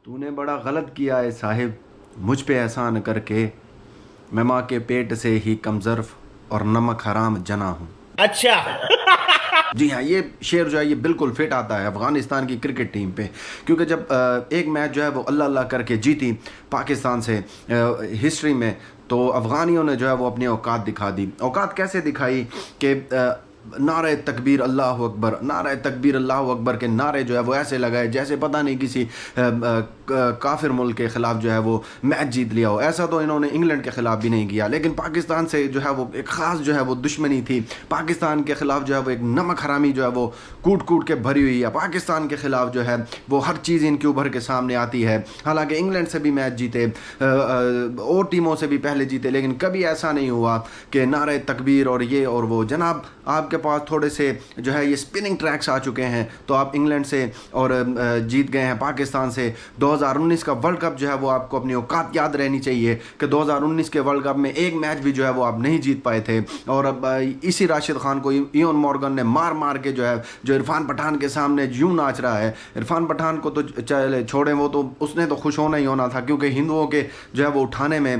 تو نے بڑا غلط کیا ہے صاحب مجھ پہ احسان کر کے، میں ماں کے پیٹ سے ہی کم ظرف اور نمک حرام جنا ہوں۔ اچھا جی ہاں، یہ شعر جو ہے یہ بالکل فٹ آتا ہے افغانستان کی کرکٹ ٹیم پہ، کیونکہ جب ایک میچ جو ہے وہ اللہ اللہ کر کے جیتی پاکستان سے ہسٹری میں، تو افغانیوں نے جو ہے وہ اپنی اوقات دکھا دی۔ اوقات کیسے دکھائی کہ نعرہ تکبیر اللہ اکبر، نعرہ تکبیر اللہ اکبر کے نعرے جو ہے وہ ایسے لگائے جیسے پتہ نہیں کسی کافر ملک کے خلاف جو ہے وہ میچ جیت لیا ہو۔ ایسا تو انہوں نے انگلینڈ کے خلاف بھی نہیں کیا، لیکن پاکستان سے جو ہے وہ ایک خاص جو ہے وہ دشمنی تھی۔ پاکستان کے خلاف جو ہے وہ ایک نمک حرامی جو ہے وہ کوٹ کوٹ کے بھری ہوئی ہے۔ پاکستان کے خلاف جو ہے وہ ہر چیز ان کے ابھر کے سامنے آتی ہے۔ حالانکہ انگلینڈ سے بھی میچ جیتے، اور ٹیموں سے بھی پہلے جیتے، لیکن کبھی ایسا نہیں ہوا کہ نعرہ تکبیر اور یہ اور وہ۔ جناب آپ کے پاس تھوڑے سے جو ہے یہ سپننگ ٹریکس آ چکے ہیں، تو آپ انگلینڈ سے اور جیت گئے ہیں پاکستان سے۔ 2019 کا ورلڈ کپ جو ہے وہ آپ کو اپنی اوقات یاد رہنی چاہیے کہ 2019 کے ورلڈ کپ میں ایک میچ بھی جو ہے وہ آپ نہیں جیت پائے تھے، اور اب اسی راشد خان کو ایون مورگن نے مار مار کے جو ہے جو عرفان پٹھان کے سامنے یوں ناچ رہا ہے۔ عرفان پٹھان کو تو چلے چھوڑیں، وہ تو اس نے تو خوش ہونا ہی ہونا تھا، کیونکہ ہندوؤں کے جو ہے وہ اٹھانے میں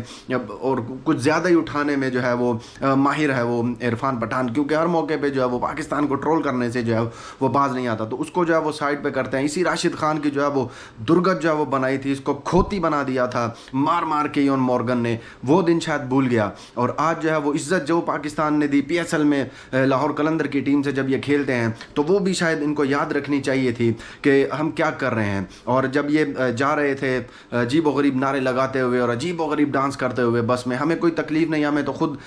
اور کچھ زیادہ ہی اٹھانے میں جو ہے وہ ماہر ہے وہ عرفان پٹھان، کیونکہ ہر موقع پہ جو ہے وہ پاکستان کو ٹرول کرنے سے جو ہے وہ باز نہیں آتا، تو اس کو جو ہے وہ سائڈ پہ کرتے ہیں۔ اسی راشد خان کی جو ہے وہ درگت جو ہے وہ بنائی تھی، اس کو کھوتی بنا دیا تھا مار مار کے ایون مورگن نے، وہ دن شاید بھول گیا۔ اور آج جو ہے وہ عزت جو پاکستان نے دی پی ایس ایل میں لاہور قلندر کی ٹیم سے جب یہ کھیلتے ہیں، تو وہ بھی شاید ان کو یاد رکھنی چاہیے تھی کہ ہم کیا کر رہے ہیں۔ اور جب یہ جا رہے تھے عجیب و غریب نعرے لگاتے ہوئے اور عجیب و غریب ڈانس کرتے ہوئے بس میں، ہمیں کوئی تکلیف نہیں، ہمیں تو خود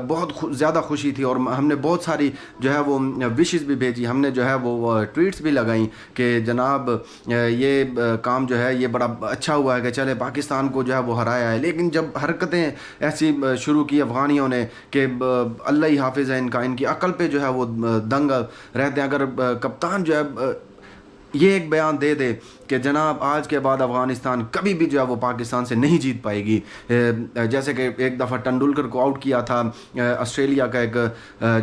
بہت زیادہ خوشی تھی، اور ہم نے بہت ساری جو ہے وہ وشز بھی بھیجی، ہم نے جو ہے وہ ٹویٹس بھی لگائیں کہ جناب یہ کام جو ہے یہ بڑا اچھا ہوا ہے کہ چلے پاکستان کو جو ہے وہ ہرایا ہے۔ لیکن جب حرکتیں ایسی شروع کی افغانیوں نے کہ اللہ ہی حافظ ہے ان کا، ان کی عقل پہ جو ہے وہ دنگ رہتے ہیں۔ اگر کپتان جو ہے یہ ایک بیان دے دے کہ جناب آج کے بعد افغانستان کبھی بھی جو ہے وہ پاکستان سے نہیں جیت پائے گی، جیسے کہ ایک دفعہ ٹنڈولکر کو آؤٹ کیا تھا آسٹریلیا کا ایک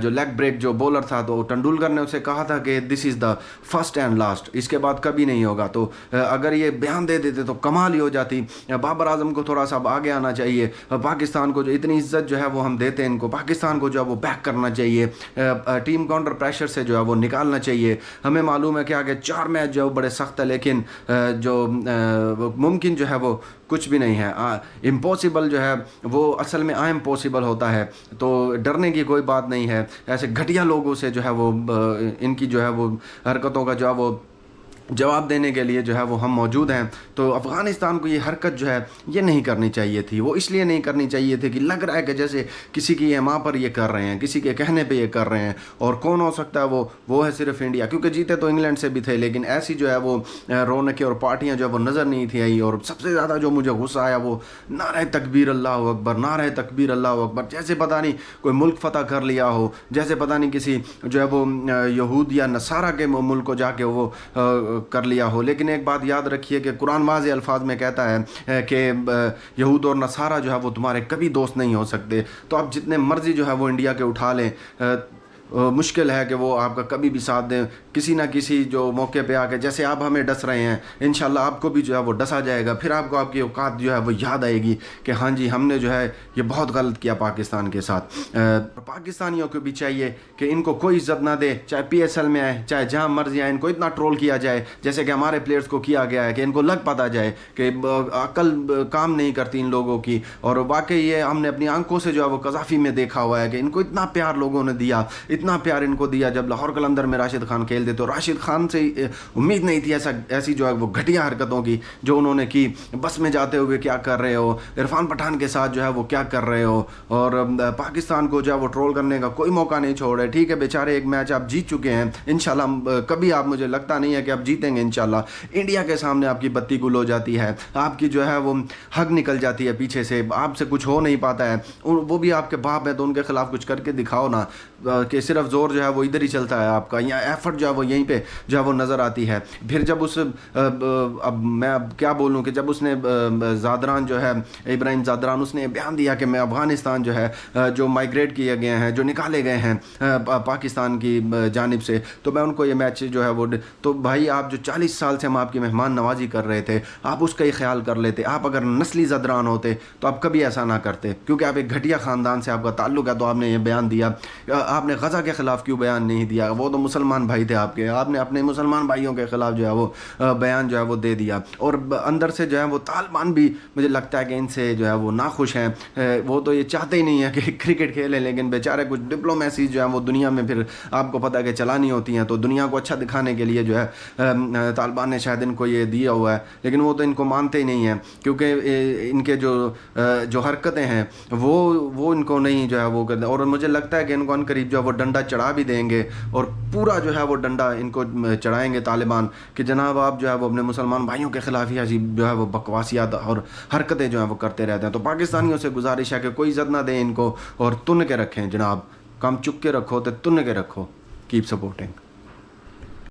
جو لیگ بریک جو بولر تھا، تو ٹنڈولکر نے اسے کہا تھا کہ دس از دا فرسٹ اینڈ لاسٹ، اس کے بعد کبھی نہیں ہوگا۔ تو اگر یہ بیان دے دیتے تو کمال ہی ہو جاتی۔ بابر اعظم کو تھوڑا سا آگے آنا چاہیے، پاکستان کو جو اتنی عزت جو ہے وہ ہم دیتے ہیں ان کو، پاکستان کو جو ہے وہ بیک کرنا چاہیے، ٹیم کاؤنٹر پریشر سے جو ہے وہ نکالنا چاہیے۔ ہمیں معلوم ہے کہ آگے 4 میچ جو ہے وہ بڑے سخت ہے، لیکن جو ممکن جو ہے وہ کچھ بھی نہیں ہے، امپاسبل جو ہے وہ اصل میں امپاسبل ہوتا ہے، تو ڈرنے کی کوئی بات نہیں ہے۔ ایسے گھٹیا لوگوں سے جو ہے وہ ان کی جو ہے وہ حرکتوں کا جو ہے وہ جواب دینے کے لیے جو ہے وہ ہم موجود ہیں۔ تو افغانستان کو یہ حرکت جو ہے یہ نہیں کرنی چاہیے تھی، وہ اس لیے نہیں کرنی چاہیے تھی کہ لگ رہا ہے کہ جیسے کسی کی ماں پر یہ کر رہے ہیں، کسی کے کہنے پہ یہ کر رہے ہیں، اور کون ہو سکتا ہے وہ ہے صرف انڈیا، کیونکہ جیتے تو انگلینڈ سے بھی تھے، لیکن ایسی جو ہے وہ رونقیں اور پارٹیاں جو ہے وہ نظر نہیں تھی آئی۔ اور سب سے زیادہ جو مجھے غصہ آیا وہ نعرہ تکبیر اللہ اکبر، نعرہ تکبیر اللہ اکبر، جیسے پتہ نہیں کوئی ملک فتح کر لیا ہو، جیسے پتہ نہیں کسی جو ہے وہ یہود یا نصارہ کے ملک کو جا کے وہ کر لیا ہو۔ لیکن ایک بات یاد رکھیے کہ قرآن واضح الفاظ میں کہتا ہے کہ یہود اور نصارہ جو ہے وہ تمہارے کبھی دوست نہیں ہو سکتے، تو آپ جتنے مرضی جو ہے وہ انڈیا کے اٹھا لیں، مشکل ہے کہ وہ آپ کا کبھی بھی ساتھ دیں۔ کسی نہ کسی جو موقع پہ آ کے جیسے آپ ہمیں ڈس رہے ہیں، انشاءاللہ آپ کو بھی جو ہے وہ ڈسا جائے گا، پھر آپ کو آپ کی اوقات جو ہے وہ یاد آئے گی کہ ہاں جی ہم نے جو ہے یہ بہت غلط کیا پاکستان کے ساتھ۔ پاکستانیوں کو بھی چاہیے کہ ان کو کوئی عزت نہ دے، چاہے پی ایس ایل میں آئے چاہے جہاں مرضی آئے، ان کو اتنا ٹرول کیا جائے جیسے کہ ہمارے پلیئرز کو کیا گیا ہے، کہ ان کو لگ پتا جائے کہ عقل کام نہیں کرتی ان لوگوں کی۔ اور واقعی یہ ہم نے اپنی آنکھوں سے جو ہے وہ قذافی میں دیکھا ہوا ہے کہ ان کو اتنا پیار لوگوں نے دیا، اتنا پیار ان کو دیا۔ جب لاہور قلندر میں راشد خان کھیلتے تو راشد خان سے امید نہیں تھی ایسی جو ہے وہ گھٹیا حرکتوں کی جو انہوں نے کی۔ بس میں جاتے ہوئے کیا کر رہے ہو، عرفان پٹھان کے ساتھ جو ہے وہ کیا کر رہے ہو، اور پاکستان کو جو ہے وہ ٹرول کرنے کا کوئی موقع نہیں چھوڑ رہے۔ ٹھیک ہے بیچارے ایک میچ آپ جیت چکے ہیں، انشاءاللہ کبھی آپ، مجھے لگتا نہیں ہے کہ آپ جیتیں گے انشاءاللہ۔ انڈیا کے سامنے آپ کی بتی گل ہو جاتی ہے، آپ کی جو ہے وہ حق نکل جاتی ہے پیچھے سے، آپ سے کچھ ہو نہیں پاتا ہے۔ وہ بھی آپ کے باپ ہیں تو ان کے خلاف کچھ کر کے دکھاؤ نا، کہ صرف زور جو ہے وہ ادھر ہی چلتا ہے آپ کا, یا ایفرٹ جو ہے وہ یہیں پہ جو ہے وہ نظر آتی ہے. پھر جب اس اب میں کیا بولوں کہ جب اس نے زادران جو ہے ابراہیم زادران, اس نے بیان دیا کہ میں افغانستان جو ہے جو مائگریٹ کیے گئے ہیں, جو نکالے گئے ہیں پاکستان کی جانب سے, تو میں ان کو یہ میچ جو ہے وہ, تو بھائی آپ جو 40 سال سے ہم آپ کی مہمان نوازی کر رہے تھے, آپ اس کا ہی خیال کر لیتے. آپ اگر نسلی زدران ہوتے تو آپ کبھی ایسا نہ کرتے, کیونکہ آپ ایک گھٹیا خاندان سے آپ کا تعلق ہے, تو آپ نے یہ بیان دیا. آپ نے غزہ کے خلاف کیوں بیان نہیں دیا؟ وہ تو مسلمان بھائی تھے آپ کے, آپ نے اپنے مسلمان بھائیوں کے خلاف جو ہے وہ بیان جو ہے وہ دے دیا. اور اندر سے جو ہے وہ طالبان بھی مجھے لگتا ہے کہ ان سے جو ہے وہ ناخوش ہیں. وہ تو یہ چاہتے ہی نہیں ہیں کہ کرکٹ کھیلیں, لیکن بیچارے کچھ ڈپلومیسی جو ہے وہ دنیا میں پھر آپ کو پتہ ہے کہ چلانی ہوتی ہیں, تو دنیا کو اچھا دکھانے کے لیے جو ہے طالبان نے شاید ان کو یہ دیا ہوا ہے, لیکن وہ تو ان کو مانتے ہی نہیں ہیں, کیونکہ ان کے جو حرکتیں ہیں وہ ان کو نہیں جو ہے وہ کرتے. اور مجھے لگتا ہے کہ ان کو ان قریب جو ہے وہ ڈنڈا چڑھا بھی دیں گے, اور پورا جو ہے وہ ڈنڈا ان کو چڑھائیں گے طالبان کہ جناب آپ جو ہے وہ اپنے مسلمان بھائیوں کے خلاف ہی عجیب جو ہے وہ بکواسیات اور حرکتیں جو ہیں وہ کرتے رہتے ہیں. تو پاکستانیوں سے گزارش ہے کہ کوئی عزت نہ دیں ان کو, اور تن کے رکھیں جناب, کم چک کے رکھو تو تن کے رکھو. Keep supporting.